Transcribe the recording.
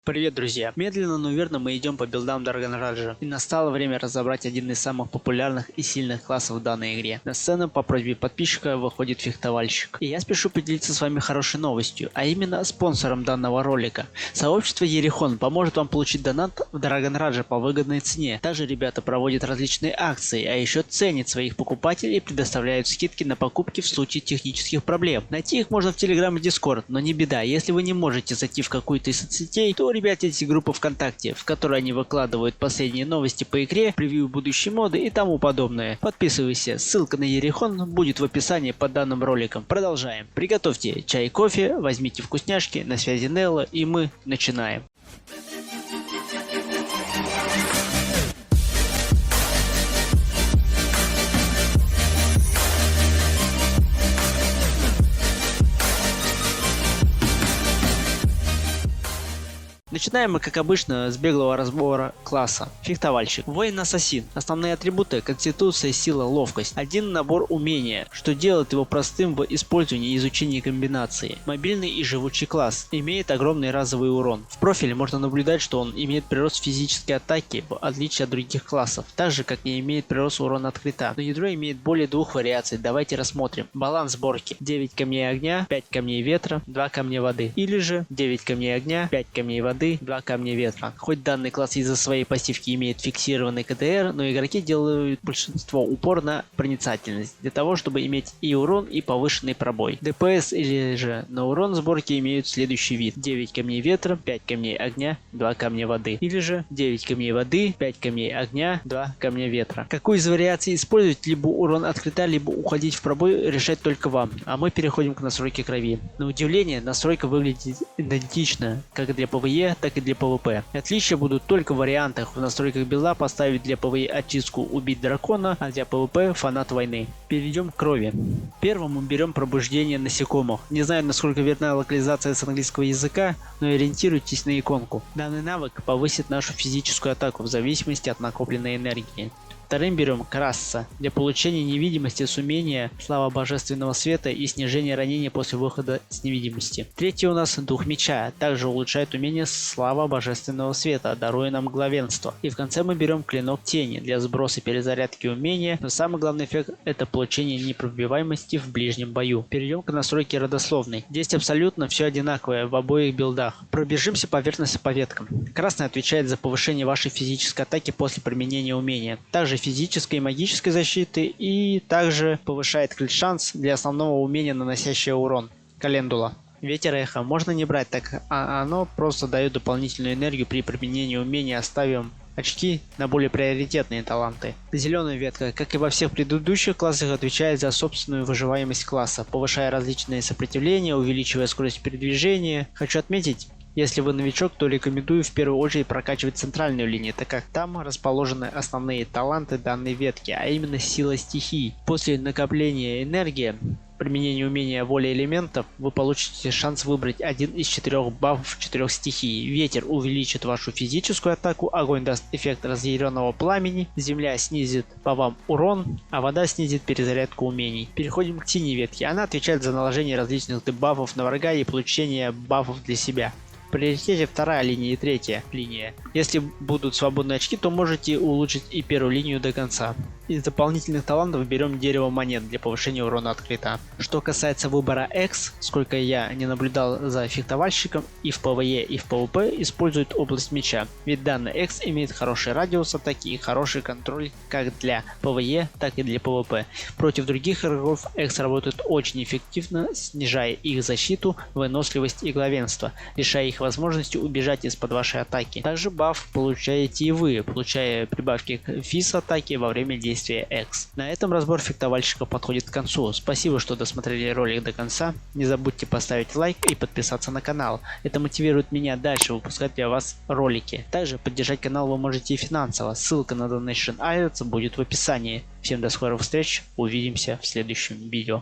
Привет, друзья! Медленно, но верно мы идем по билдам Драгонраджа, и настало время разобрать один из самых популярных и сильных классов в данной игре. На сцену по просьбе подписчика выходит фехтовальщик. И я спешу поделиться с вами хорошей новостью, а именно спонсором данного ролика. Сообщество Ерихон поможет вам получить донат в Драгонраджа по выгодной цене. Также ребята проводят различные акции, а еще ценят своих покупателей и предоставляют скидки на покупки в случае технических проблем. Найти их можно в Telegram и Discord, но не беда, если вы не можете зайти в какую-то из соцсетей, то ребят есть группа ВКонтакте, в которой они выкладывают последние новости по игре, превью будущей моды и тому подобное. Подписывайся, ссылка на Ерихон будет в описании под данным роликом. Продолжаем. Приготовьте чай и кофе, возьмите вкусняшки, на связи Нелла, и мы начинаем. Начинаем мы, как обычно, с беглого разбора класса. Фехтовальщик. Воин-ассасин. Основные атрибуты: конституция, сила, ловкость. Один набор умения, что делает его простым в использовании и изучении комбинации. Мобильный и живучий класс. Имеет огромный разовый урон. В профиле можно наблюдать, что он имеет прирост физической атаки, в отличие от других классов, так же как и имеет прирост урона от крита. Но ядро имеет более двух вариаций, давайте рассмотрим. Баланс сборки: 9 камней огня, 5 камней ветра, 2 камня воды. Или же 9 камней огня, 5 камней воды, 2 камня ветра. Хоть данный класс из-за своей пассивки имеет фиксированный КДР, но игроки делают большинство упор на проницательность, для того чтобы иметь и урон, и повышенный пробой. ДПС или же на урон сборки имеют следующий вид: 9 камней ветра, 5 камней огня, 2 камня воды. Или же 9 камней воды, 5 камней огня, 2 камня ветра. Какую из вариаций использовать, либо урон от крита, либо уходить в пробой, решать только вам. А мы переходим к настройке крови. На удивление, настройка выглядит идентично, как для ПВЕ, так и для ПВП. Отличия будут только в вариантах: в настройках билда поставить для ПВЕ очистку «Убить дракона», а для ПВП «Фанат войны». Перейдем к крови. Первым мы берем пробуждение насекомых. Не знаю, насколько верна локализация с английского языка, но ориентируйтесь на иконку. Данный навык повысит нашу физическую атаку в зависимости от накопленной энергии. Вторым берем Красса для получения невидимости с умения Слава Божественного Света и снижения ранения после выхода с невидимости. Третий у нас Дух Меча, также улучшает умение Слава Божественного Света, даруя нам главенство. И в конце мы берем Клинок Тени для сброса перезарядки умения, но самый главный эффект — это получение непробиваемости в ближнем бою. Перейдем к настройке родословной. Здесь абсолютно все одинаковое в обоих билдах. Пробежимся поверхностно по веткам. Красный отвечает за повышение вашей физической атаки после применения умения. Также физической и магической защиты, и также повышает крит шанс для основного умения, наносящего урон. Календула. Ветер эхо можно не брать, так как оно просто дает дополнительную энергию при применении умения. Оставим очки на более приоритетные таланты. Зеленая ветка, как и во всех предыдущих классах, отвечает за собственную выживаемость класса, повышая различные сопротивления, увеличивая скорость передвижения. Хочу отметить, если вы новичок, то рекомендую в первую очередь прокачивать центральную линию, так как там расположены основные таланты данной ветки, а именно сила стихий. После накопления энергии, применения умения воли элементов, вы получите шанс выбрать один из 4 бафов 4 стихий. Ветер увеличит вашу физическую атаку, огонь даст эффект разъяренного пламени, земля снизит по вам урон, а вода снизит перезарядку умений. Переходим к синей ветке. Она отвечает за наложение различных дебафов на врага и получение бафов для себя. В приоритете вторая линия и третья линия. Если будут свободные очки, то можете улучшить и первую линию до конца. Из дополнительных талантов берем дерево монет для повышения урона от крита. Что касается выбора X, сколько я не наблюдал за фехтовальщиком, и в ПВЕ, и в ПВП используют область меча. Ведь данный X имеет хороший радиус атаки и хороший контроль как для ПВЕ, так и для ПВП. Против других игроков X работает очень эффективно, снижая их защиту, выносливость и главенство, лишая их возможности убежать из-под вашей атаки. Также баф получаете и вы, получая прибавки к физ атаке во время действия X. На этом разбор фехтовальщика подходит к концу. Спасибо, что досмотрели ролик до конца. Не забудьте поставить лайк и подписаться на канал. Это мотивирует меня дальше выпускать для вас ролики. Также поддержать канал вы можете и финансово. Ссылка на Donation Alerts будет в описании. Всем до скорых встреч. Увидимся в следующем видео.